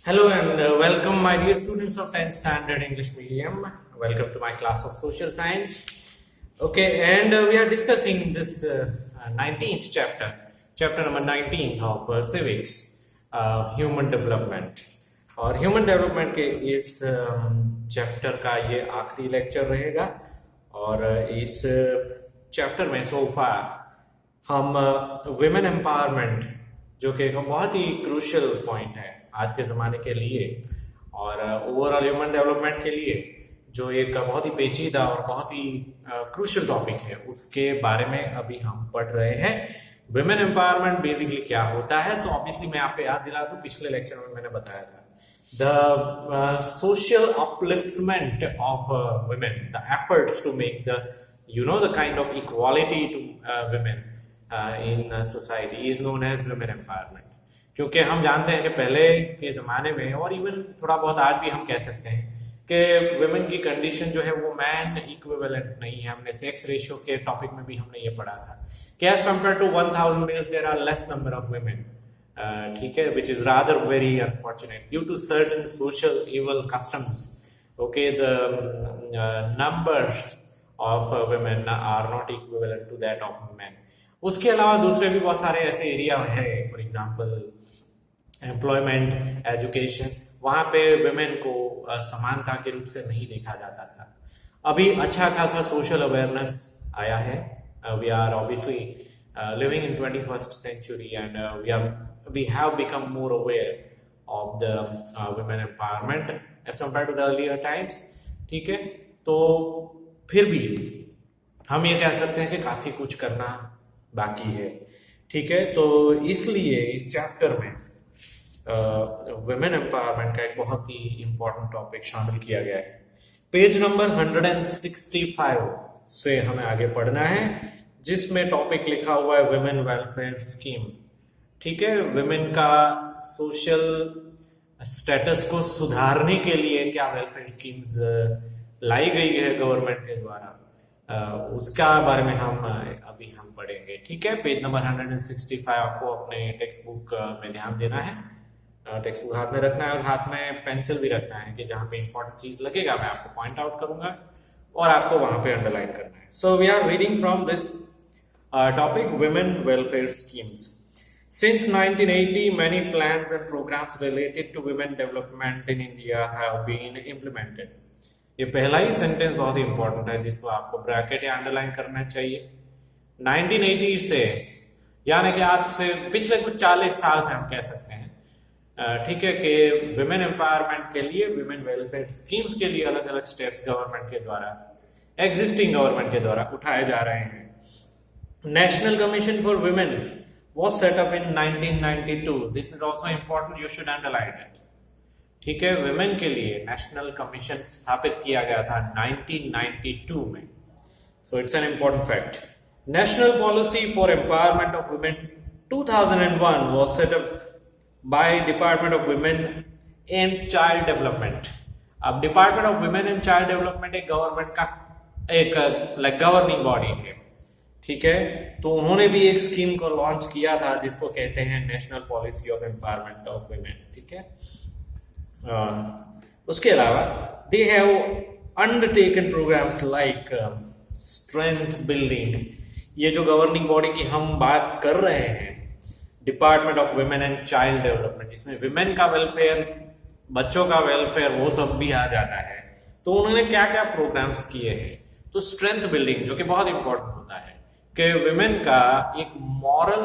Hello and welcome, my dear students of 10th Standard English Medium. Welcome to my class of Social Science. Okay, and we are discussing this 19th chapter number 19th of Civics, Human Development. और human development के इस chapter का ये आखिरी lecture रहेगा और इस chapter में सोफा हम वुमेन एम्पावरमेंट, जो कि एक बहुत ही क्रूशियल पॉइंट है आज के ज़माने के लिए और ओवरऑल ह्यूमन डेवलपमेंट के लिए, जो एक बहुत ही पेचीदा और बहुत ही क्रूशियल टॉपिक है, उसके बारे में अभी हम पढ़ रहे हैं। वुमेन एम्पावरमेंट बेसिकली क्या होता है, तो ऑब्वियसली मैं आपको याद दिला दूं, पिछले लेक्चर में मैंने बताया था the social upliftment of women, the efforts to make the kind of equality to women in society is known as women empowerment. क्योंकि हम जानते हैं कि पहले के ज़माने में और इवन थोड़ा बहुत आज भी हम कह सकते हैं कि वुमेन की कंडीशन जो है वो मैन इक्विवेलेंट नहीं है। हमने सेक्स रेशियो के टॉपिक में भी हमने ये पढ़ा था कि as compared to 1000 males there are less number of women, ठीक है, which is rather very unfortunate due to certain social evil customs. Okay, the numbers of women are not equivalent to that of men. उसके अलावा दूसरे भी बहुत सारे ऐसे area हैं, फॉर एग्जांपल एम्प्लॉयमेंट, एजुकेशन, वहाँ पे वुमेन को समानता के रूप से नहीं देखा जाता था। अभी अच्छा खासा सोशल अवेयरनेस आया है। We are obviously living in 21st century and we have become more aware of the women empowerment as compared to the earlier times, ठीक है। तो फिर भी हम ये कह सकते हैं कि काफी कुछ करना बाकी है, ठीक है। तो इसलिए इस चैप्टर में वुमेन एम्पावरमेंट का एक बहुत ही इंपॉर्टेंट टॉपिक शामिल किया गया है। पेज नंबर 165 से हमें आगे पढ़ना है, जिसमें टॉपिक लिखा हुआ है वुमेन वेलफेयर स्कीम, ठीक है। वुमेन का सोशल स्टेटस को सुधारने के लिए क्या वेलफेयर स्कीम्स लाई गई है गवर्नमेंट के द्वारा, उसका बारे में हम अभी पढ़ेंगे, ठीक है। पेज नंबर 165 आपको अपने टेक्स्ट बुक में ध्यान देना है, टेक्स्ट बुक हाथ में रखना है और हाथ में पेंसिल भी रखना है कि जहाँ पे इंपॉर्टेंट चीज लगेगा मैं आपको पॉइंट आउट करूंगा और आपको वहां पे अंडरलाइन करना है। So we are reading from this topic, women welfare schemes. Since 1980, many plans and programs related to women development in India have been implemented. ये पहला ही सेंटेंस बहुत ही इंपॉर्टेंट है जिसको आपको ब्रैकेट या अंडरलाइन करना चाहिए। 1980 से, यानी कि आज से पिछले कुछ 40 साल से हम कह सकते हैं, ठीक है, कि वुमेन एम्पावरमेंट के लिए, वुमेन वेलफेयर स्कीम्स के लिए अलग अलग स्टेप्स गवर्नमेंट के द्वारा, एग्जिस्टिंग गवर्नमेंट के द्वारा उठाए जा रहे हैं। National Commission for Women was set up in 1992. This is also important, you should underline it. ठीक है, वुमेन के लिए नेशनल कमीशन स्थापित किया गया था 1992 में। So it's an important fact. National Policy for Empowerment of Women 2001 was set up by Department of Women and Child Development. अब Department of Women and Child Development एक गवर्नमेंट का एक गवर्निंग बॉडी है, ठीक है। तो उन्होंने भी एक स्कीम को लॉन्च किया था जिसको कहते हैं national policy of empowerment of women, ठीक है। उसके अलावा they have undertaken programs like strength building. ये जो गवर्निंग बॉडी की हम बात कर रहे हैं, department of women and child development, जिसमें वुमेन का वेलफेयर, बच्चों का वेलफेयर, वो सब भी आ जाता है। तो उन्होंने क्या क्या प्रोग्राम्स किए हैं, तो स्ट्रेंथ बिल्डिंग, जो कि बहुत इंपॉर्टेंट होता है कि वुमेन का एक मॉरल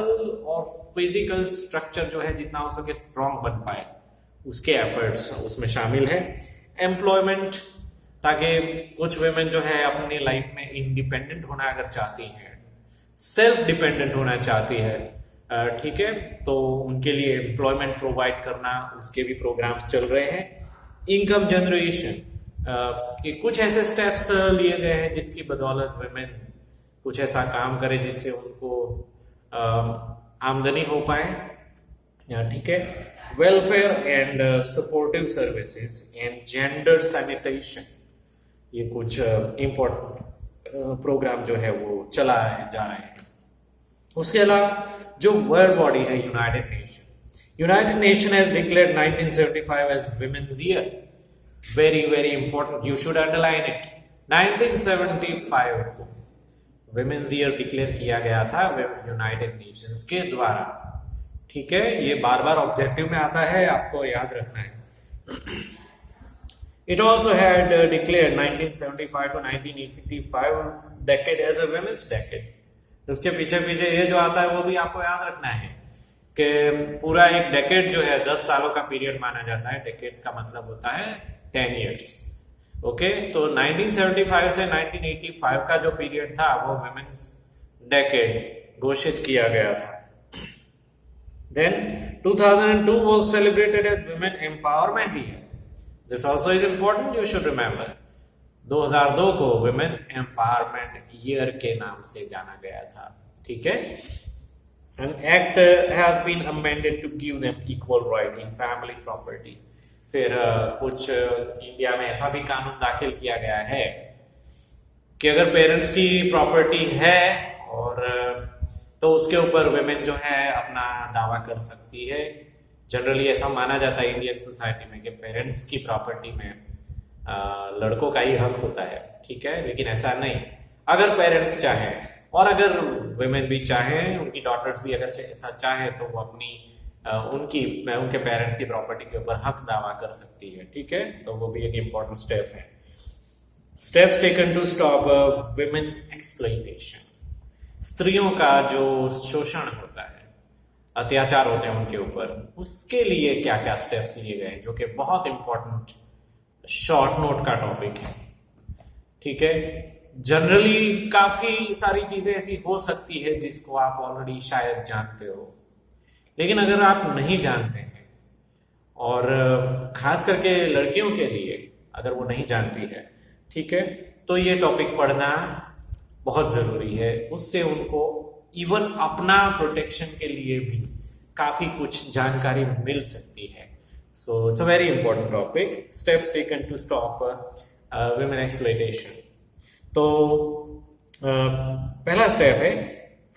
और फिजिकल स्ट्रक्चर जो है जितना हो सके स्ट्रांग बन पाए, उसके एफर्ट्स उसमें शामिल है। एम्प्लॉयमेंट, ताकि कुछ वुमेन जो है अपनी लाइफ में इंडिपेंडेंट होना अगर चाहती हैं, सेल्फ डिपेंडेंट होना चाहती है, ठीक है, तो उनके लिए एम्प्लॉयमेंट प्रोवाइड करना, उसके भी प्रोग्राम्स चल रहे हैं। इनकम जनरेशन के कुछ ऐसे स्टेप्स लिए गए हैं जिसकी बदौलत वुमेन कुछ ऐसा काम करे जिससे उनको आमदनी हो पाए, ठीक है। Welfare and supportive services and gender sanitation, ये कुछ इंपॉर्टेंट प्रोग्राम जो है वो चलाए जा रहे हैं। उसके अलावा जो वर्ल्ड बॉडी है United nation, United Nations has declared 1975 as Women's Year. Very, very important. You should underline it. 1975 को Women's Year डिक्लेयर किया गया था यूनाइटेड नेशंस के द्वारा. ठीक है, ये बार बार ऑब्जेक्टिव में आता है, आपको याद रखना है. It also had declared 1975 to 1985 decade as a women's decade. उसके पीछे पीछे ये जो आता है वो भी आपको याद रखना है कि पूरा एक डेकेड जो है 10 सालों का पीरियड माना जाता है. डेकेड का मतलब होता है 10 years. ओके, तो 1975 से 1985 का जो पीरियड था वो वुमेन्स डेकेड घोषित किया गया था. Then 2002 was celebrated as Women Empowerment Year. This also is important, you should remember. 2002 को Women Empowerment Year के नाम से जाना गया था. ठीक है. An act has been amended to give them equal right in family property. फिर कुछ इंडिया में ऐसा भी कानून दाखिल किया गया है कि अगर पेरेंट्स की प्रॉपर्टी है और तो उसके ऊपर वुमेन जो है अपना दावा कर सकती है. जनरली ऐसा माना जाता है इंडियन सोसाइटी में कि पेरेंट्स की प्रॉपर्टी में लड़कों का ही हक होता है. ठीक है, लेकिन ऐसा नहीं. अगर पेरेंट्स चाहें और अगर वुमेन भी चाहें, उनकी डॉटर्स भी अगर ऐसा चाहे तो वो अपनी उनके पेरेंट्स की प्रॉपर्टी के ऊपर हक दावा कर सकती है. ठीक है, तो वो भी एक इम्पोर्टेंट स्टेप है. Steps taken to stop women exploitation. स्त्रियों का जो शोषण होता है, अत्याचार होते हैं उनके ऊपर, उसके लिए क्या क्या स्टेप्स लिए गए, जो कि बहुत इंपॉर्टेंट शॉर्ट नोट का टॉपिक है. ठीक है, जनरली काफी सारी चीजें ऐसी हो सकती है जिसको आप ऑलरेडी शायद जानते हो, लेकिन अगर आप नहीं जानते हैं और खास करके लड़कियों के लिए अगर वो नहीं जानती है, ठीक है, तो ये टॉपिक पढ़ना बहुत जरूरी है. उससे उनको इवन अपना प्रोटेक्शन के लिए भी काफी कुछ जानकारी मिल सकती है. So it's a very important topic. Steps taken to stop women exploitation. तो पहला स्टेप है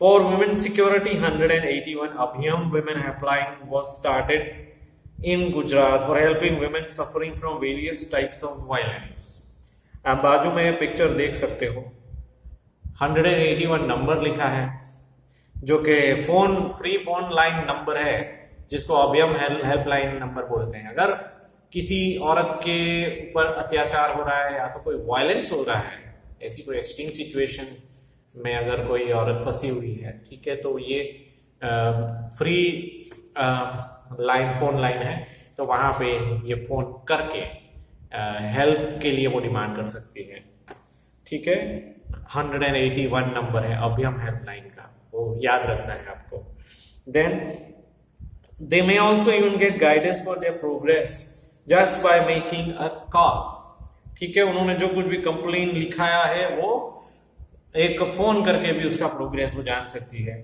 फॉर वुमेन सिक्योरिटी 181 अभियम women helpline was started in Gujarat for helping women suffering from various types of violence. आप बाजू में पिक्चर देख सकते हो. 181 नंबर लिखा है जो कि फ्री फोन लाइन नंबर है, जिसको अभयम हेल्पलाइन नंबर बोलते हैं. अगर किसी औरत के ऊपर अत्याचार हो रहा है या तो कोई वायलेंस हो रहा है, ऐसी कोई एक्सट्रीम सिचुएशन में अगर कोई औरत फंसी हुई है, ठीक है, तो ये फ्री फोन लाइन है. तो वहां पे ये फोन करके हेल्प के लिए वो डिमांड कर सकती है. ठीक है, 181 नंबर है अभयम हेल्पलाइन का, वो याद रखना है आपको. Then they may also even get guidance for their progress just by making a call. ठीक है, उन्होंने जो कुछ भी कंप्लेन लिखाया है वो एक फोन करके भी उसका प्रोग्रेस वो जान सकती है.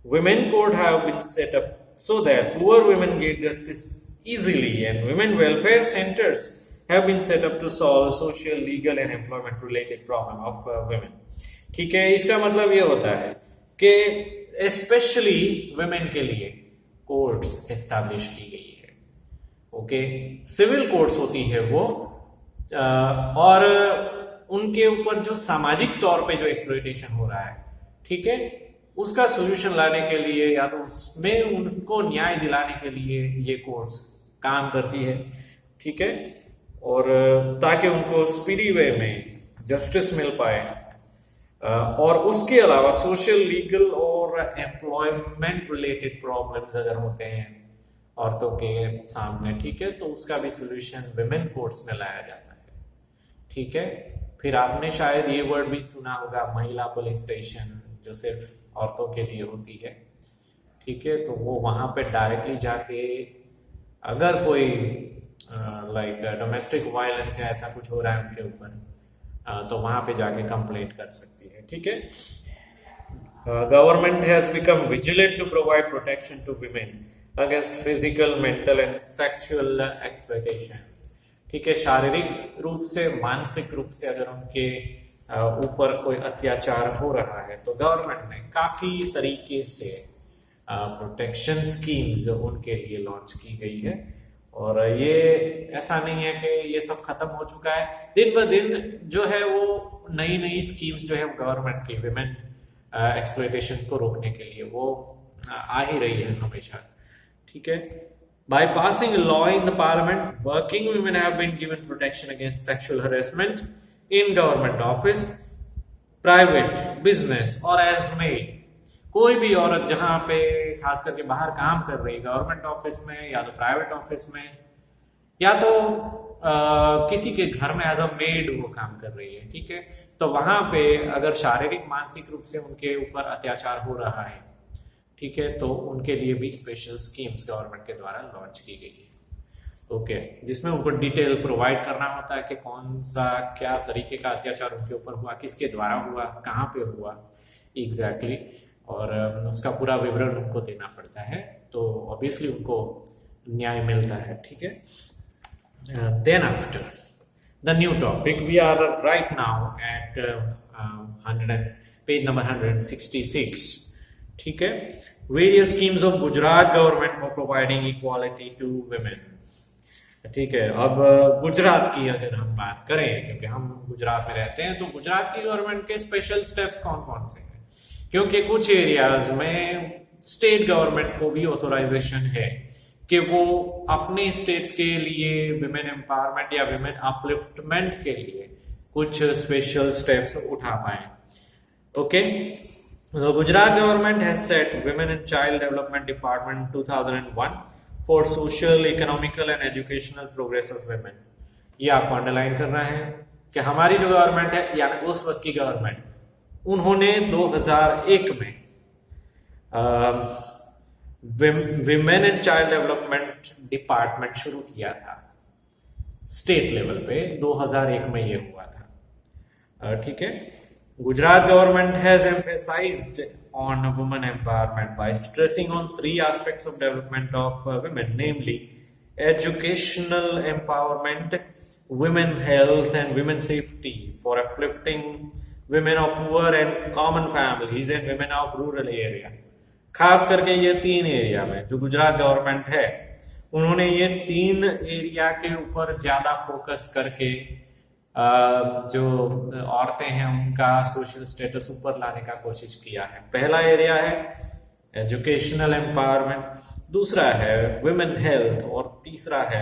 Women court have been set up so that poor women get justice easily, and women welfare centers have been set up to solve social, legal and employment related problem of women. ठीक है, इसका मतलब ये होता है कि specially women के लिए कोर्ट्स एस्टैब्लिश की गई है. ओके, सिविल कोर्ट्स होती है वो, और उनके ऊपर जो सामाजिक तौर पे जो एक्सप्लॉयटेशन हो रहा है, ठीक है, उसका सोल्यूशन लाने के लिए या तो उसमें उनको न्याय दिलाने के लिए ये कोर्ट्स काम करती है. ठीक है, और ताकि उनको स्पीडी वे में जस्टिस मिल पाए, और उसके अलावा सोशल, लीगल और एम्प्लॉयमेंट रिलेटेड प्रॉब्लम्स अगर होते हैं औरतों के सामने, ठीक है, तो उसका भी सोल्यूशन विमेन कोर्ट्स में लाया जाता है. ठीक है, फिर आपने शायद ये वर्ड भी सुना होगा, महिला पुलिस स्टेशन, जो सिर्फ औरतों के लिए होती है. ठीक है, तो वो वहां पे डायरेक्टली जाके अगर कोई लाइक डोमेस्टिक वायलेंस या ऐसा कुछ हो रहा है उनके ऊपर, तो वहां पे जाके कंप्लेंट कर सकती है. ठीक है, government has become vigilant to provide protection to women against physical, mental and sexual exploitation. ठीक है, शारीरिक रूप से, मानसिक रूप से अगर उनके ऊपर कोई अत्याचार हो रहा है तो गवर्नमेंट ने काफी तरीके से प्रोटेक्शन स्कीम्स उनके लिए लॉन्च की गई है। और ये ऐसा नहीं है कि ये सब खत्म हो चुका है, दिन ब दिन जो है वो नई नई स्कीम्स जो है गवर्नमेंट की विमेन एक्सप्लॉयटेशन को रोकने के लिए वो आ ही रही है हमेशा। ठीक है, by passing a law in the parliament, working women have been given protection against sexual harassment in government office, private business और as maid। कोई भी औरत जहां पे खास करके बाहर काम कर रही है, गवर्नमेंट ऑफिस में या तो प्राइवेट ऑफिस में या तो किसी के घर में एज अ मेड वो काम कर रही है, ठीक है, तो वहां पे अगर शारीरिक मानसिक रूप से उनके ऊपर अत्याचार हो रहा है, ठीक है, तो उनके लिए भी स्पेशल स्कीम्स गवर्नमेंट के द्वारा लॉन्च की गई है। ओके, जिसमें उनको डिटेल प्रोवाइड करना होता है कि कौन सा क्या तरीके का अत्याचार उनके ऊपर हुआ, किसके द्वारा हुआ, कहाँ पे हुआ एग्जैक्टली, और उसका पूरा विवरण उनको देना पड़ता है, तो ऑब्वियसली उनको न्याय मिलता है। ठीक है, then after the new topic we are right now at page number 166। ठीक है, various schemes of Gujarat government for providing equality to women. ठीक है, अब गुजरात की अगर हम बात करें, क्योंकि हम गुजरात में रहते हैं, तो गुजरात की गवर्नमेंट के स्पेशल स्टेप्स कौन कौन से हैं, क्योंकि कुछ एरियाज में स्टेट गवर्नमेंट को भी ऑथोराइजेशन है कि वो अपने स्टेट्स के लिए विमेन एम्पावरमेंट या विमेन अपलिफ्टमेंट के लिए कुछ स्पेशल स्टेप्स उठा पाए। Okay, the Gujarat government has set Women and Child Development Department 2001 for social, economical and educational progress of women। ये आपको अंडरलाइन करना है कि हमारी जो गवर्नमेंट है या उस वक्त की गवर्नमेंट, उन्होंने 2001 में women and child development department शुरू किया था स्टेट लेवल पे। 2001 में ये हुआ था। ठीक है, Gujarat government has emphasized on women empowerment by stressing on 3 aspects of development of women, namely educational empowerment, women health and women safety for uplifting women of poor and common families and women of rural area। खास करके ये 3 area में जो Gujarat government है, उन्होंने ये 3 area के ऊपर ज्यादा फोकस करके जो औरतें हैं उनका सोशल स्टेटस ऊपर लाने का कोशिश किया है। पहला एरिया है एजुकेशनल एम्पावरमेंट, दूसरा है विमेन हेल्थ और तीसरा है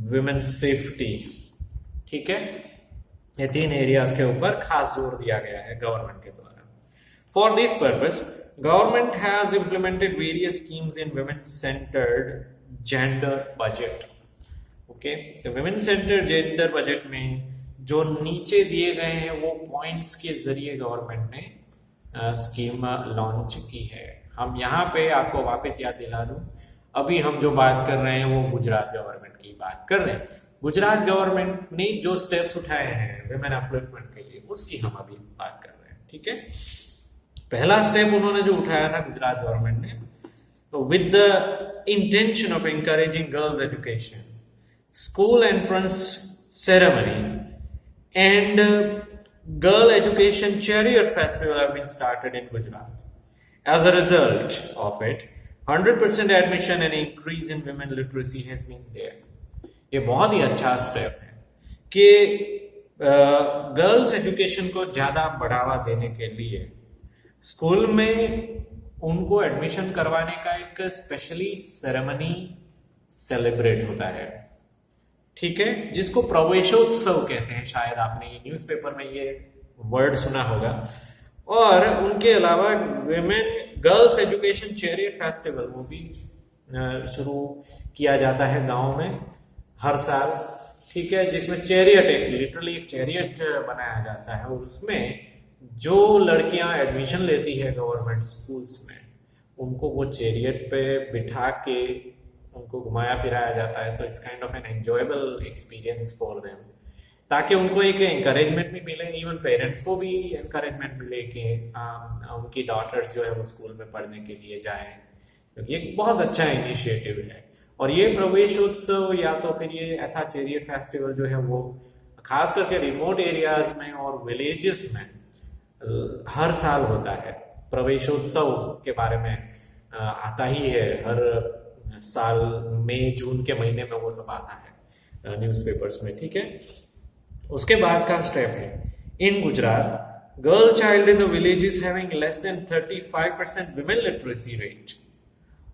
विमेन सेफ्टी। ठीक है, ये 3 एरियाज के ऊपर खास जोर दिया गया है गवर्नमेंट के द्वारा। For this purpose government has implemented various schemes in women centred gender budget. Okay, तो विमेन सेंटर्ड जेंडर बजट में जो नीचे दिए गए हैं वो पॉइंट्स के जरिए गवर्नमेंट ने स्कीम लॉन्च की है। हम यहाँ पे आपको वापस याद दिला दूं, अभी हम जो बात कर रहे हैं वो गुजरात गवर्नमेंट की बात कर रहे हैं। गुजरात गवर्नमेंट ने जो स्टेप्स उठाए हैं विमेन अपलिफ्टमेंट के लिए, उसकी हम अभी बात कर रहे हैं। ठीक है, पहला स्टेप उन्होंने जो उठाया था गुजरात गवर्नमेंट ने, तो with the intention of encouraging girls education, school entrance ceremony and girl education chariot festival have been started in Gujarat. As a result of it, 100% admission and increase in women literacy has been there। ये बहुत ही अच्छा step है कि girls education को ज्यादा बढ़ावा देने के लिए स्कूल में उनको एडमिशन करवाने का एक स्पेशली सेरेमनी सेलिब्रेट होता है। ठीक है, जिसको प्रवेशोत्सव कहते हैं, शायद आपने ये न्यूज़पेपर में ये वर्ड सुना होगा। और उनके अलावा women girls education chariot festival वो भी शुरू किया जाता है गांव में हर साल। ठीक है, जिसमें चैरियट लिटरली एक चैरियट बनाया जाता है और उसमें जो लड़कियां एडमिशन लेती है गवर्नमेंट स्कूल्स में, उनको वो चैरियट पे बिठा के उनको घुमाया फिराया जाता है। तो it's kind of an enjoyable experience for them, ताकि उनको एक एनकरेजमेंट भी मिले, इवन पेरेंट्स को भी एनकरेजमेंट मिले कि उनकी डॉटर्स जो है वो स्कूल में पढ़ने के लिए जाएं। क्योंकि ये बहुत अच्छा इनिशिएटिव है। और ये प्रवेशोत्सव या तो फिर ये ऐसा चैरियट फेस्टिवल जो है वो खास करके रिमोट एरियाज में और विलेजेस में हर साल होता है। प्रवेशोत्सव के बारे में आता ही है हर साल, मई जून के महीने में वो सब आता है न्यूज़पेपर्स में, ठीक है। उसके बाद का स्टेप है, in Gujarat girl child in the village is having less than 35% women literacy rate,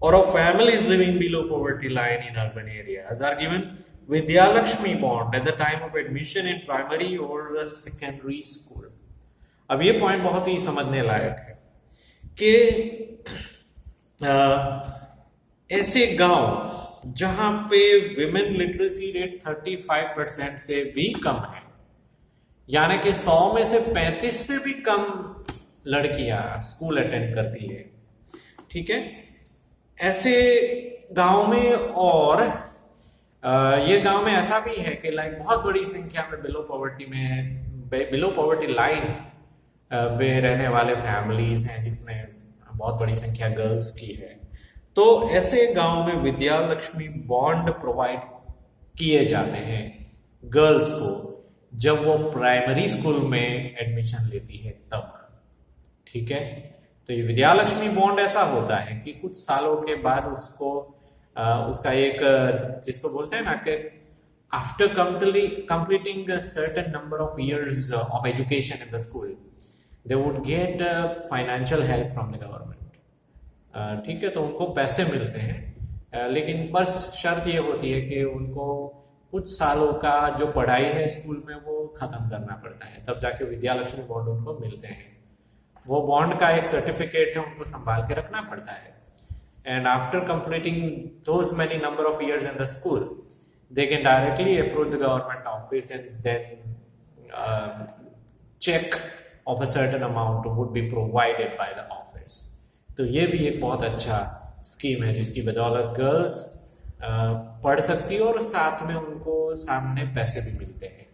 or of families living below poverty line in urban areas are given Vidya Lakshmi bond at the time of admission in primary or secondary school। अब ये point बहुत ही समझने लायक है कि ऐसे गांव जहां पे विमेन लिटरेसी रेट 35% से भी कम है, यानी कि 100 में से 35 से भी कम लड़कियां स्कूल अटेंड करती है, ठीक है। ऐसे गांव में, और ये गांव में ऐसा भी है कि लाइक बहुत बड़ी संख्या में बिलो पॉवर्टी लाइन में रहने वाले फैमिलीज हैं, जिसमें बहुत बड़ी संख्या गर्ल्स की है। तो ऐसे गांव में विद्या लक्ष्मी बॉन्ड प्रोवाइड किए जाते हैं गर्ल्स को जब वो प्राइमरी स्कूल में एडमिशन लेती है तब, ठीक है। तो ये विद्या लक्ष्मी बॉन्ड ऐसा होता है कि कुछ सालों के बाद उसको उसका एक, जिसको बोलते हैं ना कि after completing a certain number of years of education in the school, they would get financial help from the government, ठीक है। तो उनको पैसे मिलते हैं, लेकिन बस शर्त ये होती है कि उनको कुछ सालों का जो पढ़ाई है स्कूल में वो खत्म करना पड़ता है, तब जाके विद्या लक्ष्मी बॉन्ड उनको मिलते हैं। वो बॉन्ड का एक सर्टिफिकेट है, उनको संभाल के रखना पड़ता है। And after completing those many number of years in the school, they can directly approach the government office and then check of a certain amount would be provided by the office। तो ये भी एक बहुत अच्छा scheme है जिसकी बदौलत girls पढ़ सकती है और साथ में उनको सामने पैसे भी मिलते हैं,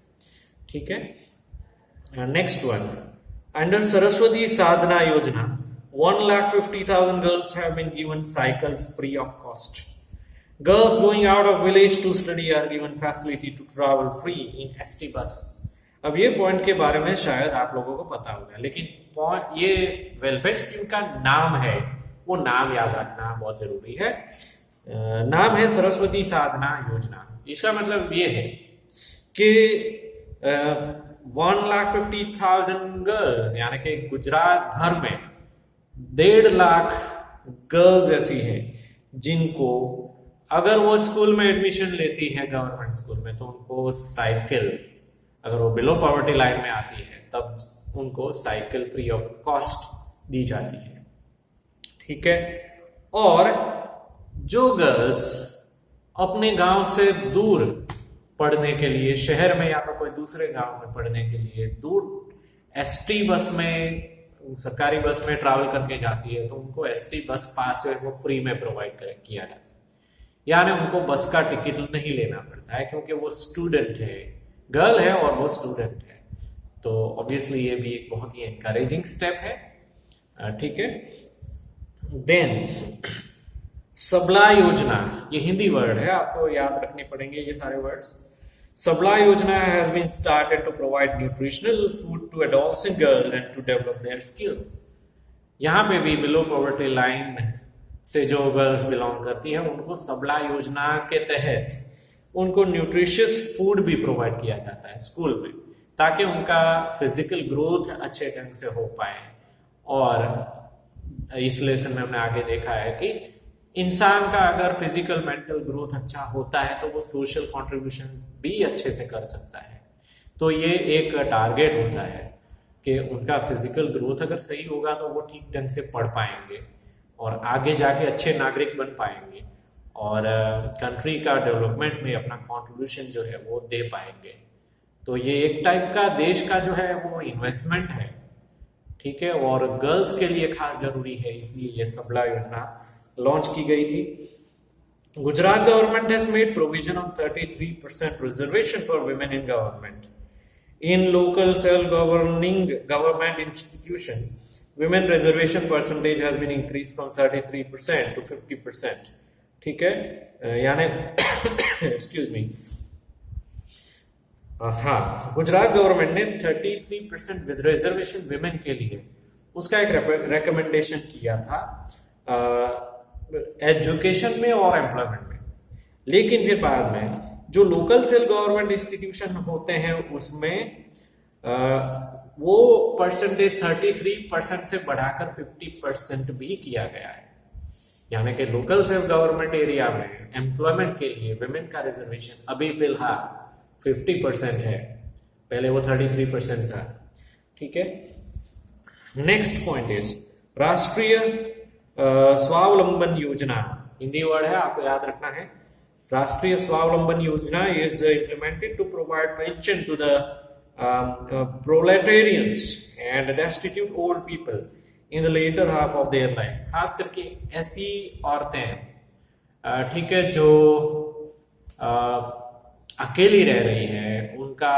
ठीक है। नेक्स्ट वन, अंडर सरस्वती साधना योजना 1,50,000 girls have been given cycles free of cost। Girls going out of village to study are given facility to travel free in ST bus। अब ये पॉइंट के बारे में शायद आप लोगों को पता होगा, लेकिन ये वेलफेयर स्कीम का नाम है, वो नाम याद रखना बहुत जरूरी है। नाम है सरस्वती साधना योजना। इसका मतलब ये है कि 1,50,000 गर्ल्स, यानी कि गुजरात भर में 1.5 लाख गर्ल्स ऐसी हैं जिनको अगर वो स्कूल में एडमिशन लेती है गवर्नमेंट स्कूल में, तो उनको साइकिल, अगर वो बिलो पॉवर्टी लाइन में आती है तब उनको साइकिल फ्री ऑफ कॉस्ट दी जाती है, ठीक है। और जो गर्ल्स अपने गांव से दूर पढ़ने के लिए, शहर में या तो कोई दूसरे गांव में पढ़ने के लिए दूर ST बस में, सरकारी बस में ट्रैवल करके जाती है, तो उनको ST बस पास जो है वो फ्री में प्रोवाइड किया जाता है, यानी उनको बस का टिकट नहीं लेना पड़ता है, क्योंकि वो स्टूडेंट है, गर्ल है और वो स्टूडेंट है। तो ऑब्वियसली ये भी एक बहुत ही एनकरेजिंग स्टेप है, ठीक है। देन सबला योजना, ये हिंदी वर्ड है, आपको याद रखने पड़ेंगे ये सारे वर्ड्स। सबला योजना has been started to provide nutritional food to adolescent girls and to develop their skill। यहाँ पे भी बिलो पॉवर्टी लाइन से जो गर्ल्स बिलोंग करती है उनको सबला योजना के तहत उनको न्यूट्रिशियस फूड भी प्रोवाइड किया जाता है स्कूल में, ताकि उनका फिजिकल ग्रोथ अच्छे ढंग से हो पाए। और इस लेसन में हमने आगे देखा है कि इंसान का अगर फिजिकल मेंटल ग्रोथ अच्छा होता है तो वो सोशल कंट्रीब्यूशन भी अच्छे से कर सकता है। तो ये एक टारगेट होता है कि उनका फिजिकल ग्रोथ अगर सही होगा तो वो ठीक ढंग से पढ़ पाएंगे और आगे जाके अच्छे नागरिक बन पाएंगे और कंट्री का डेवलपमेंट में अपना कंट्रीब्यूशन जो है वो दे पाएंगे। तो ये एक टाइप का देश का जो है वो इन्वेस्टमेंट है, ठीक है, और गर्ल्स के लिए खास जरूरी है, इसलिए ये सबला योजना लॉन्च की गई थी। Gujarat government has made provision of 33% reservation for women in government in local self governing government institution. Women reservation percentage has been increase from 33% to 50%, ठीक है, यानी एक्सक्यूज मी, हाँ, गुजरात गवर्नमेंट ने 33% विद रिजर्वेशन विमेन के लिए उसका एक रिकमेंडेशन किया था एजुकेशन में और एम्प्लॉयमेंट में। लेकिन फिर बाद में जो लोकल सेल्फ गवर्नमेंट इंस्टीट्यूशन होते हैं उसमें वो परसेंटेज 33% से बढ़ाकर 50% भी किया गया है। यानी कि लोकल सेल्फ गवर्नमेंट एरिया में एम्प्लॉयमेंट के लिए विमेन का रिजर्वेशन अभी फिलहाल 50% है, पहले वो 33% था। ठीक है, नेक्स्ट पॉइंट इज राष्ट्रीय स्वावलंबन योजना, हिंदी वर्ड है, आपको याद रखना है। राष्ट्रीय स्वावलंबन योजना is implemented to provide pension to the proletarians and destitute old people in the later half of their life। खास करके ऐसी औरतें, ठीक है, जो अकेली रह रही है, उनका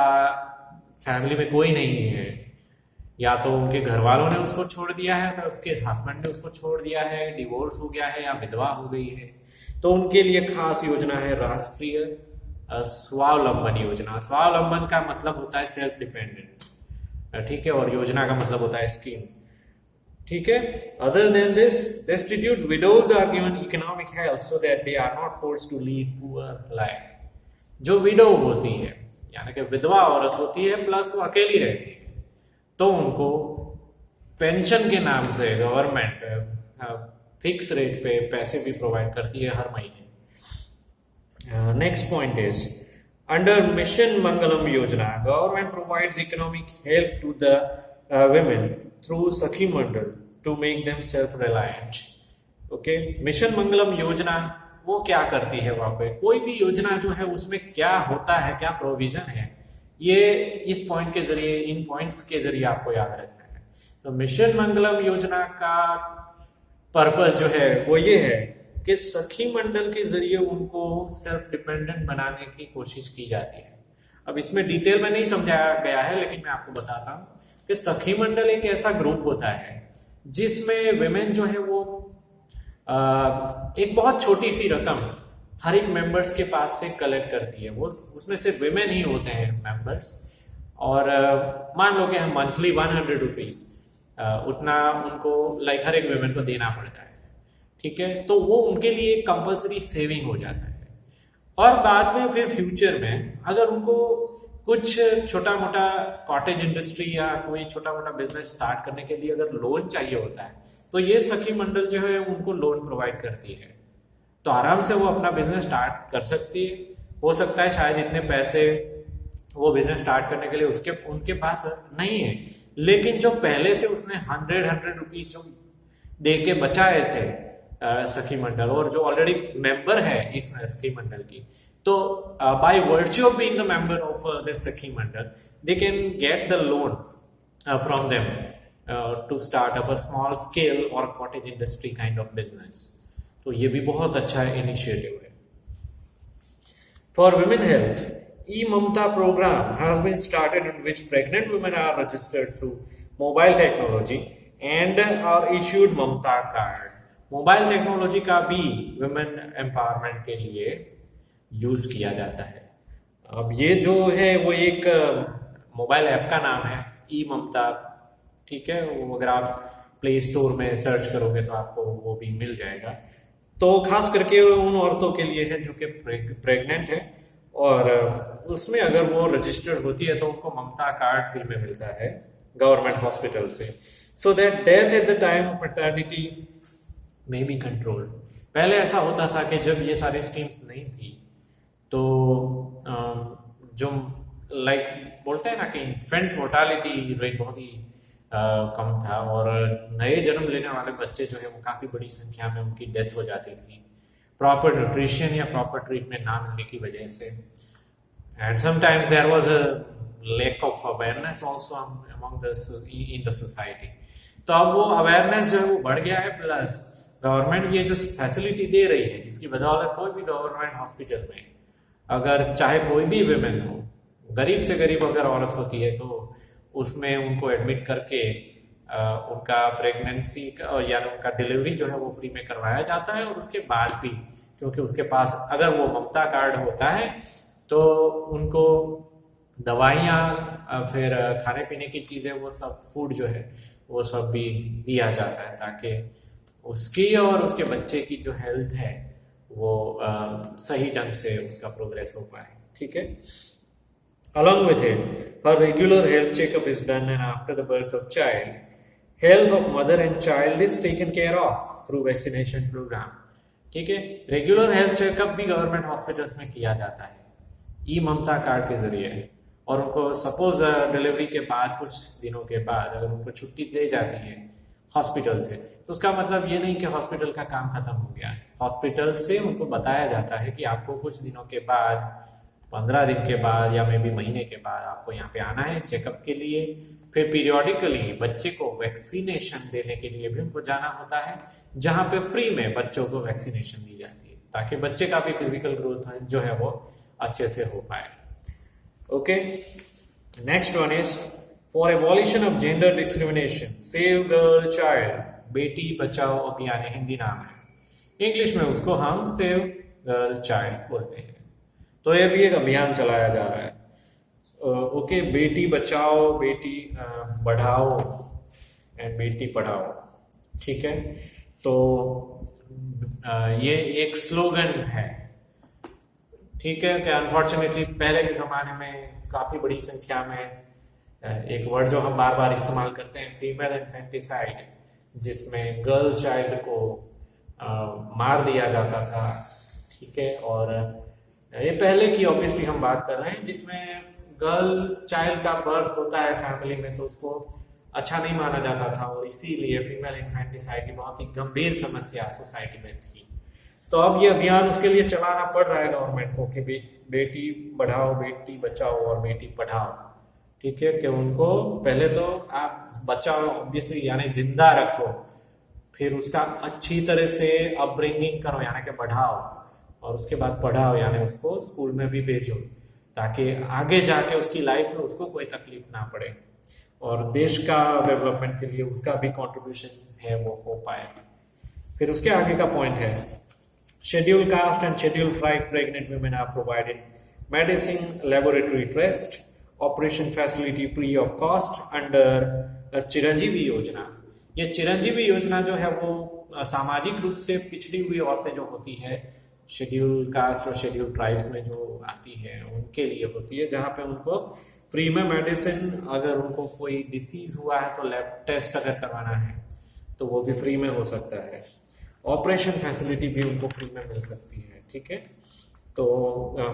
फैमिली में कोई नहीं है, या तो उनके घर वालों ने उसको छोड़ दिया है, तो उसके हस्बैंड ने उसको छोड़ दिया है, डिवोर्स हो गया है या विधवा हो गई है, तो उनके लिए खास योजना है राष्ट्रीय स्वावलंबन योजना। स्वावलंबन का मतलब होता है सेल्फ डिपेंडेंट, ठीक है, और योजना का मतलब होता है स्कीम। ठीक है, other than this destitute widows are given economic help so that they are not forced to lead poor life। जो विडो होती है यानी कि विधवा औरत होती है प्लस वो अकेली रहती है, तो उनको पेंशन के नाम से गवर्नमेंट फिक्स रेट पे पैसे भी प्रोवाइड करती है हर महीने। Next point is under Mission Mangalam Yojana, government provides economic help to the women through Sakhi Mandal to make them self-reliant। Okay, Mission Mangalam योजना वो क्या करती है? वहां पे कोई भी योजना जो है उसमें क्या होता है, क्या प्रोविजन है, ये इस पॉइंट के जरिए, इन पॉइंट्स के जरिए आपको याद रखना है। तो मिशन मंगलम योजना का पर्पस जो है वो ये है कि सखी मंडल के जरिए उनको सेल्फ डिपेंडेंट बनाने की कोशिश की जाती है। अब इसमें डिटेल में नहीं समझाया गया है, लेकिन मैं आपको बताता हूं कि सखी मंडल एक ऐसा ग्रुप होता है जिसमें विमेन जो है वो एक बहुत छोटी सी रकम हर एक मेंबर्स के पास से कलेक्ट करती है। वो उसमें सिर्फ विमेन ही होते हैं मेंबर्स, और मान लो कि हम मंथली 100 रुपीज उतना उनको लाइक हर एक विमेन को देना पड़ता है। ठीक है, तो वो उनके लिए एक कंपल्सरी सेविंग हो जाता है। और बाद में फिर फ्यूचर में अगर उनको कुछ छोटा मोटा कॉटेज इंडस्ट्री या कोई छोटा मोटा बिजनेस स्टार्ट करने के लिए अगर लोन चाहिए होता है, तो ये सखी मंडल जो है उनको लोन प्रोवाइड करती है, तो आराम से वो अपना बिजनेस स्टार्ट कर सकती है। हो सकता है शायद इतने पैसे वो बिजनेस स्टार्ट करने के लिए उनके पास नहीं है, लेकिन जो पहले से उसने 100 रुपीज जो दे के बचाए थे सखी मंडल, और जो ऑलरेडी मेंबर है इस सखी मंडल की, तो by virtue of being the member of this Sakhi Mandal they can get the loan from them to start up a small scale और cottage industry kind of business. तो ये भी बहुत अच्छा इनिशिएटिव है। For women health, e-Mamta program has been started in which pregnant women are registered through mobile technology and are issued Mamta card। Mobile technology का भी women empowerment के लिए यूज किया जाता है। अब ये जो है वो एक मोबाइल ऐप का नाम है e-Mamta, ठीक है, वो अगर आप प्ले स्टोर में सर्च करोगे तो आपको वो भी मिल जाएगा। तो खास करके उन औरतों के लिए है जो कि प्रेग्नेंट है, और उसमें अगर वो रजिस्टर्ड होती है तो उनको ममता कार्ड फ्री में मिलता है गवर्नमेंट हॉस्पिटल से, so that death at the time of maternity में बी कंट्रोल्ड। पहले ऐसा होता था कि जब ये सारी स्कीम्स नहीं थी तो जो लाइक बोलते हैं ना कि इन्फेंट मोर्टालिटी रेट बहुत ही कम था, और नए जन्म लेने वाले बच्चे जो है वो काफ़ी बड़ी संख्या में उनकी डेथ हो जाती थी प्रॉपर न्यूट्रिशन या प्रॉपर ट्रीटमेंट ना मिलने की वजह से। And sometimes there was a lack of awareness also among the in the society. तो अब वो अवेयरनेस जो है वो बढ़ गया है, प्लस गवर्नमेंट ये जो फैसिलिटी दे रही है जिसकी बदौलत कोई भी गवर्नमेंट हॉस्पिटल में अगर चाहे कोई भी विमेन हो, गरीब से गरीब अगर औरत होती है, तो उसमें उनको एडमिट करके उनका प्रेगनेंसी या उनका डिलीवरी जो है वो फ्री में करवाया जाता है। और उसके बाद भी क्योंकि उसके पास अगर वो ममता कार्ड होता है तो उनको दवाइयाँ, फिर खाने पीने की चीज़ें, वो सब फूड जो है वो सब भी दिया जाता है ताकि उसकी और उसके बच्चे की जो हेल्थ है वो सही ढंग से उसका प्रोग्रेस हो पाए, ठीक है। Along with it, a regular health checkup is done, and after the birth of child, health of mother and child is taken care of through vaccination program. ठीक है, रेगुलर हेल्थ चेकअप भी government hospitals में किया जाता है ई ममता card के जरिए। और उनको सपोज डिलीवरी के बाद कुछ दिनों के बाद अगर उनको छुट्टी दे जाती है हॉस्पिटल से, तो उसका मतलब ये नहीं कि हॉस्पिटल का काम खत्म हो गया है। हॉस्पिटल से उनको बताया जाता है कि आपको कुछ दिनों के बाद, 15 दिन के बाद या मे भी महीने के बाद आपको यहाँ पे आना है चेकअप के लिए। फिर पीरियोडिकली बच्चे को वैक्सीनेशन देने के लिए भी उनको जाना होता है, जहाँ पे फ्री में बच्चों को वैक्सीनेशन दी जाती है, ताकि बच्चे का भी फिजिकल ग्रोथ जो है वो अच्छे से हो पाए। Okay, next one is for abolition of gender discrimination save girl child, Beti Bachao अभियान हिंदी नाम है, इंग्लिश में उसको हम सेव गर्ल चाइल्ड बोलते हैं। तो ये भी एक अभियान चलाया जा रहा है। ओके, बेटी बचाओ, बेटी बढ़ाओ एंड बेटी पढ़ाओ, ठीक है। तो ये एक स्लोगन है, ठीक है, कि अनफॉर्चुनेटली पहले के ज़माने में काफ़ी बड़ी संख्या में एक वर्ड जो हम बार बार इस्तेमाल करते हैं फीमेल इन्फेंटिसाइड, जिसमें गर्ल चाइल्ड को मार दिया जाता था, ठीक है। और ये पहले की ऑब्वियसली हम बात कर रहे हैं, जिसमें गर्ल चाइल्ड का बर्थ होता है फैमिली में तो उसको अच्छा नहीं माना जाता था, और इसीलिए फीमेल इन्फेंटिसाइड की बहुत ही गंभीर समस्या सोसाइटी में थी। तो अब ये अभियान उसके लिए चलाना पड़ रहा है गवर्नमेंट को कि बेटी बढ़ाओ, बेटी बचाओ और बेटी पढ़ाओ, ठीक है। कि उनको पहले तो आप बचाओ ऑब्वियसली यानी जिंदा रखो, फिर उसका अच्छी तरह से अपब्रिंगिंग करो यानी कि बढ़ाओ, और उसके बाद पढ़ाओ यानी उसको स्कूल में भी भेजो, ताकि आगे जाके उसकी लाइफ में उसको कोई तकलीफ ना पड़े और देश का डेवलपमेंट के लिए उसका भी कंट्रीब्यूशन है वो हो पाए। फिर उसके आगे का पॉइंट है schedule caste and schedule tribe pregnant women are provided medicine laboratory test operation facility free of cost under चिरंजीवी योजना। ये चिरंजीवी योजना जो है वो सामाजिक रूप से पिछड़ी हुई औरतें जो होती है शेड्यूल कास्ट और शेड्यूल ट्राइब्स में जो आती है उनके लिए होती है, जहाँ पे उनको फ्री में मेडिसिन, अगर उनको कोई डिसीज हुआ है तो लैब टेस्ट अगर करवाना है तो वो भी फ्री में हो सकता है, ऑपरेशन फैसिलिटी भी उनको फ्री में मिल सकती है, ठीक है। तो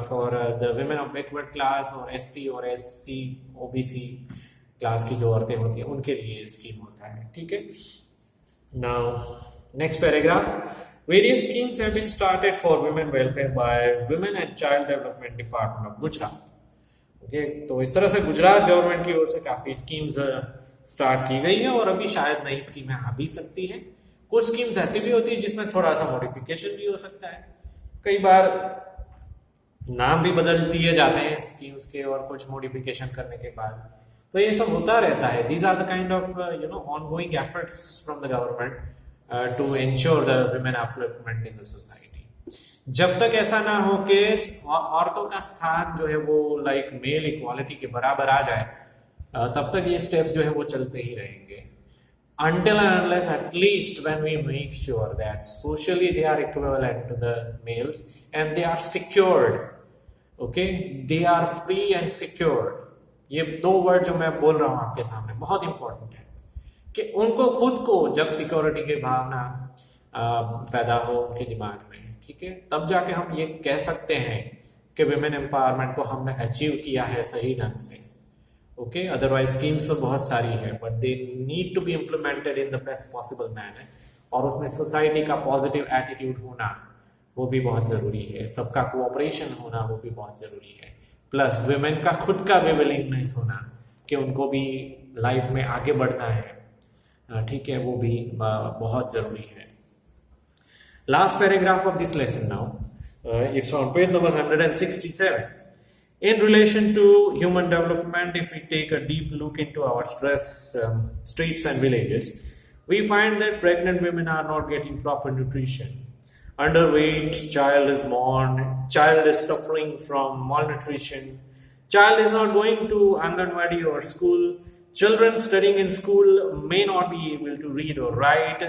for the women of backward class और एसटी और एससी ओबीसी क्लास की जो औरतें होती हैं उनके लिए स्कीम होता है, ठीक है। Now next paragraph, various schemes have been started for women welfare by Women and Child Development Department of Gujarat. Okay, तो इस तरह से गुजरात गवर्नमेंट की ओर से काफी स्कीम्स स्टार्ट की गई है और अभी शायद नई स्कीमें आ भी सकती हैं। कुछ स्कीम्स ऐसी भी होती है जिसमें थोड़ा सा मॉडिफिकेशन भी हो सकता है, कई बार नाम भी बदल दिए जाते हैं स्कीम्स के और कुछ मॉडिफिकेशन करने के बाद, तो ये सब होता रहता है। These are the kind of ongoing efforts from the government to ensure the women upliftment in the society. जब तक ऐसा ना हो कि औरतों का स्थान जो है वो लाइक मेल इक्वालिटी के बराबर आ जाए, तब तक ये स्टेप्स जो है वो चलते ही रहेंगे, until and unless at least when we make sure that socially they are equivalent to the males and they are secured, okay, they are free and secured। ये दो वर्ड जो मैं बोल रहा हूँ आपके सामने बहुत इंपॉर्टेंट है कि उनको खुद को जब सिक्योरिटी की भावना पैदा हो उनके दिमाग में, ठीक है, तब जाके हम ये कह सकते हैं कि विमेन एम्पावरमेंट को हमने अचीव किया है सही ढंग से। ओके, अदरवाइज स्कीम्स तो बहुत सारी है but they need to be implemented in the best possible manner, और उसमें सोसाइटी का पॉजिटिव एटीट्यूड होना वो भी बहुत जरूरी है, सबका कोऑपरेशन होना वो भी बहुत जरूरी है, प्लस विमेन का खुद का भी विलिंगनेस होना कि उनको भी लाइफ में आगे बढ़ना है, ठीक है, वो भी बहुत जरूरी है। Last paragraph of this lesson now, it's on page number 167। In relation to human development, if we take a deep look into our streets and villages, we find that pregnant women are not getting proper nutrition. Underweight, child is born, child is suffering from malnutrition, child is not going to Anganwadi or school, Children studying in school may not be able to read or write.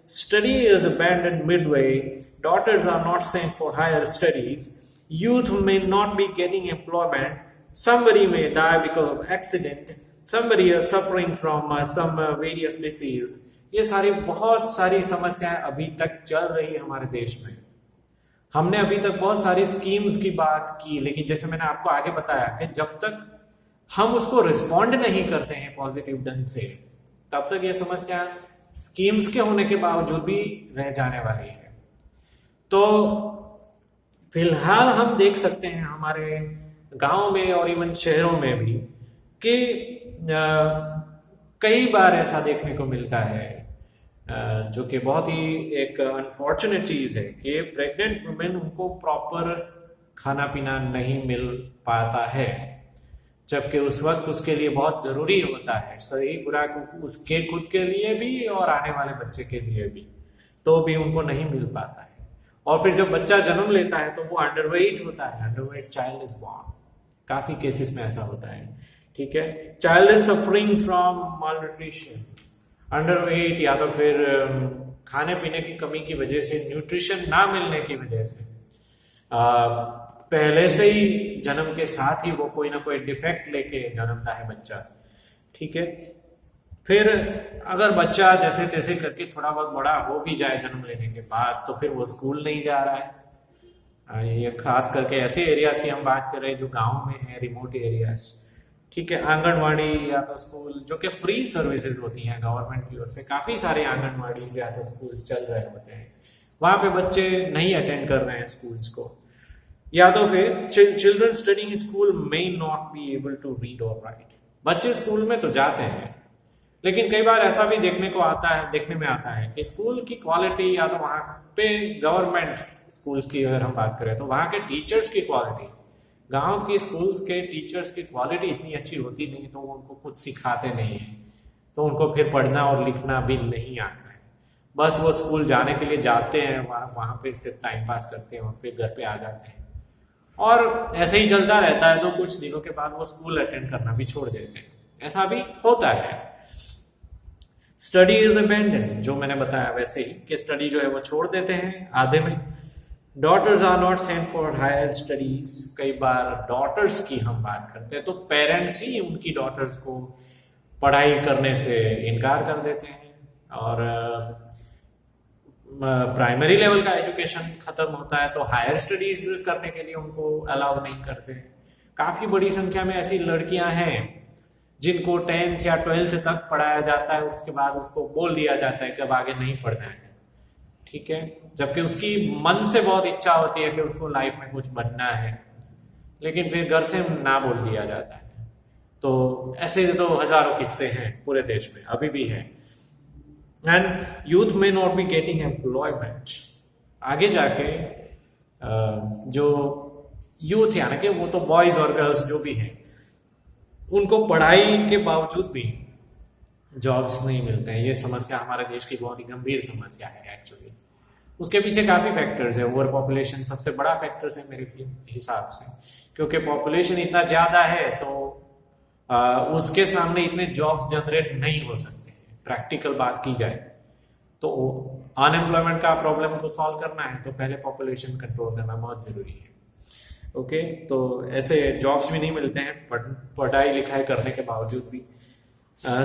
Study is abandoned midway. Daughters are not sent for higher studies. Youth may not be getting employment. Somebody may die because of accident. Somebody is suffering from some various disease. ये सारी बहुत सारी समस्याएं अभी तक चल रही है हमारे देश में। हमने अभी तक बहुत सारी स्कीम्स की बात की, लेकिन जैसे मैंने आपको आगे बताया कि जब तक हम उसको रिस्पॉन्ड नहीं करते हैं पॉजिटिव ढंग से, तब तक ये समस्या स्कीम्स के होने के बावजूद भी रह जाने वाली है। तो फिलहाल हम देख सकते हैं हमारे गांव में और इवन शहरों में भी कि कई बार ऐसा देखने को मिलता है, जो कि बहुत ही एक अनफॉर्चुनेट चीज है कि प्रेग्नेंट वुमेन उनको प्रॉपर खाना पीना नहीं मिल पाता है, जबकि उस वक्त उसके लिए बहुत जरूरी होता है सही खुराक उसके खुद के लिए भी और आने वाले बच्चे के लिए भी, तो भी उनको नहीं मिल पाता है। और फिर जब बच्चा जन्म लेता है तो वो अंडरवेट होता है, अंडरवेट चाइल्ड इज बॉर्न। काफी केसेस में ऐसा होता है, ठीक है। Child is suffering from malnutrition, underweight या तो फिर खाने पीने की कमी की वजह से, न्यूट्रिशन ना मिलने की वजह से, पहले से ही जन्म के साथ ही वो कोई ना कोई डिफेक्ट लेके जन्मता है बच्चा, ठीक है। फिर अगर बच्चा जैसे तैसे करके थोड़ा बहुत बड़ा हो भी जाए जन्म लेने के बाद, तो फिर वो स्कूल नहीं जा रहा है। ये खास करके ऐसे एरियाज की हम बात कर रहे हैं जो गांव में है, रिमोट एरियाज, ठीक है। आंगनवाड़ी या तो स्कूल जो कि फ्री सर्विसेज होती हैं गवर्नमेंट की ओर से, काफी सारे आंगनवाड़ी या तो स्कूल चल रहे होते हैं, वहां पे बच्चे नहीं अटेंड कर रहे हैं स्कूल्स को। या तो फिर children studying school may not be able to read और राइट। बच्चे स्कूल में तो जाते हैं, लेकिन कई बार ऐसा भी देखने में आता है कि स्कूल की क्वालिटी, या तो वहां पे गवर्नमेंट स्कूल्स की अगर हम बात करें तो वहां के टीचर्स की क्वालिटी, गांव के स्कूल्स के टीचर्स की क्वालिटी इतनी अच्छी होती नहीं, तो वो उनको कुछ सिखाते नहीं है, तो उनको फिर पढ़ना और लिखना भी नहीं आता है। बस वो स्कूल जाने के लिए जाते हैं, वहां पे सिर्फ टाइम पास करते हैं और फिर घर पे आ जाते हैं, और ऐसे ही चलता रहता है। तो कुछ दिनों के बाद वो स्कूल अटेंड करना भी छोड़ देते हैं, ऐसा भी होता है। स्टडी इज अबैंडन, जो मैंने बताया वैसे ही कि स्टडी जो है वो छोड़ देते हैं आधे में। Daughters are not sent for higher studies, कई बार डॉटर्स की हम बात करते हैं तो पेरेंट्स ही उनकी डॉटर्स को पढ़ाई करने से इनकार कर देते हैं, और प्राइमरी लेवल का एजुकेशन खत्म होता है तो हायर स्टडीज करने के लिए उनको अलाउ नहीं करते। काफी बड़ी संख्या में ऐसी लड़कियां हैं जिनको 10th या 12th तक पढ़ाया जाता है, उसके बाद उसको बोल दिया जाता है कि अब आगे नहीं पढ़ना है, ठीक है, जबकि उसकी मन से बहुत इच्छा होती है कि उसको लाइफ में कुछ बनना है, लेकिन फिर घर से ना बोल दिया जाता है। तो ऐसे तो हजारों किस्से हैं पूरे देश में, अभी भी है। एंड यूथ में नॉट बी गेटिंग एम्प्लॉयमेंट, आगे जाके जो यूथ यानी कि वो तो बॉयज और गर्ल्स जो भी हैं, उनको पढ़ाई के बावजूद भी जॉब्स नहीं मिलते हैं। ये समस्या हमारे देश की बहुत ही गंभीर समस्या है एक्चुअली। उसके पीछे काफी फैक्टर्स है, ओवर पॉपुलेशन सबसे बड़ा फैक्टर्स है मेरे हिसाब से, क्योंकि पॉपुलेशन इतना ज्यादा है तो उसके सामने इतने जॉब्स जनरेट नहीं हो सकते। प्रैक्टिकल बात की जाए तो अनएम्प्लॉयमेंट का प्रॉब्लम को सॉल्व करना है तो पहले पॉपुलेशन कंट्रोल करना बहुत जरूरी है। ओके, तो ऐसे जॉब्स भी नहीं मिलते हैं पढ़ाई लिखाई करने के बावजूद भी।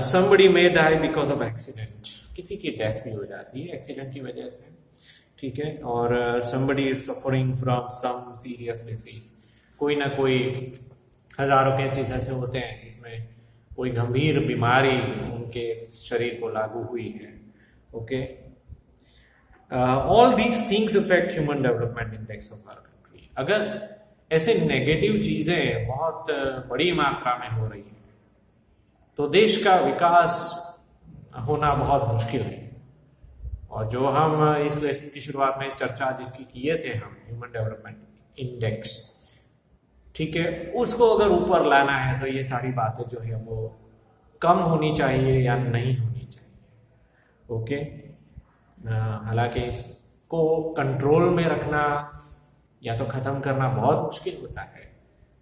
somebody may die because of accident, किसी की डेथ भी हो जाती है एक्सीडेंट की वजह से, ठीक है। और somebody is suffering from some serious disease, कोई ना कोई हजारों केसेस ऐसे होते हैं जिसमें कोई गंभीर बीमारी उनके शरीर को लागू हुई है। Okay, all these things affect human development index of our country. अगर ऐसे नेगेटिव चीजें बहुत बड़ी मात्रा में हो रही है तो देश का विकास होना बहुत मुश्किल है। और जो हम इस लेसन की शुरुआत में चर्चा जिसकी किए थे हम, ह्यूमन डेवलपमेंट इंडेक्स, ठीक है, उसको अगर ऊपर लाना है तो ये सारी बातें जो है वो कम होनी चाहिए या नहीं होनी चाहिए। ओके, हालांकि इसको कंट्रोल में रखना या तो खत्म करना बहुत मुश्किल होता है।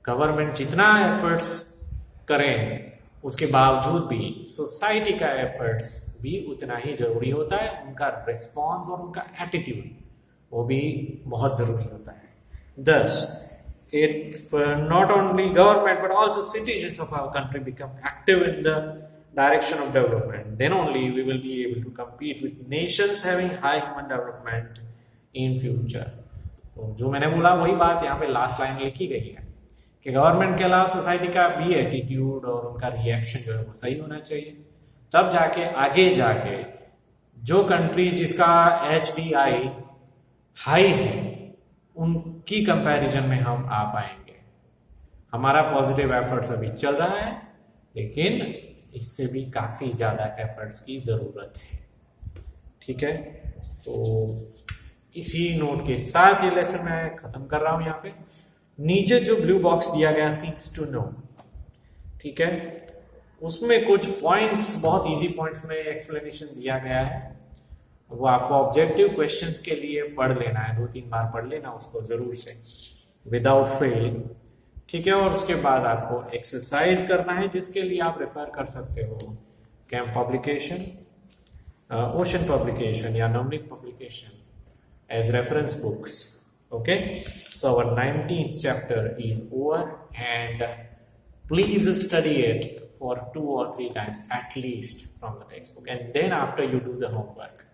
गवर्नमेंट जितना एफर्ट्स करें उसके बावजूद भी सोसाइटी का एफर्ट्स भी उतना ही जरूरी होता है, उनका रिस्पॉन्स और उनका एटीट्यूड वो भी बहुत जरूरी होता है। Thus, if not only government but also citizens of our country become active in the direction of development, then only we will be able to compete with nations having high human development in future. तो जो मैंने बोला वही बात यहाँ पे last line लिखी गई है कि गवर्नमेंट के अलावा सोसाइटी का भी एटीट्यूड और उनका रिएक्शन जो है वो सही होना चाहिए, तब जाके आगे जाके जो कंट्री जिसका HDI हाई है उनकी कंपैरिजन में हम आ पाएंगे। हमारा पॉजिटिव एफर्ट्स अभी चल रहा है, लेकिन इससे भी काफी ज्यादा एफर्ट्स की जरूरत है। ठीक है, तो इसी नोट के साथ ये लेसन मैं खत्म कर रहा हूं। यहाँ पे नीचे जो ब्लू बॉक्स दिया गया थिंग्स टू नो, ठीक है, उसमें कुछ पॉइंट्स, बहुत इजी पॉइंट्स में एक्सप्लेनेशन दिया गया है। वो आपको ऑब्जेक्टिव क्वेश्चंस के लिए पढ़ लेना है, 2-3 बार पढ़ लेना उसको जरूर से विदाउट फेल। ठीक है, और उसके बाद आपको एक्सरसाइज करना है जिसके लिए आप रेफर कर सकते हो कैंप पब्लिकेशन, ओशन पब्लिकेशन या नमनिक publication as reference books. Okay, so our 19th chapter is over and please study it for 2 or 3 times at least from the textbook and then after you do the homework.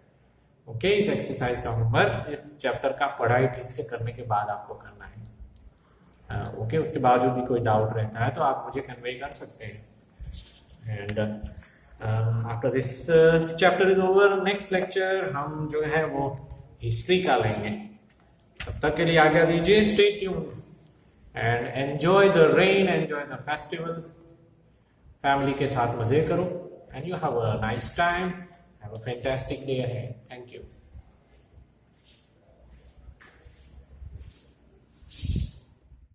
Okay, इस exercise का homework chapter का पढ़ाई ठीक से करने के बाद आपको करना है। ओके, उसके बावजूद भी कोई डाउट रहता है तो आप मुझे कन्वे कर सकते हैं। And after this chapter is over, next lecture हम जो है वो हिस्ट्री का लेंगे। तब तक के लिए आज्ञा दीजिए, stay tuned and enjoy the rain, enjoy the festival. Family के साथ मजे करो and you have a nice time, have a fantastic day ahead. Thank you.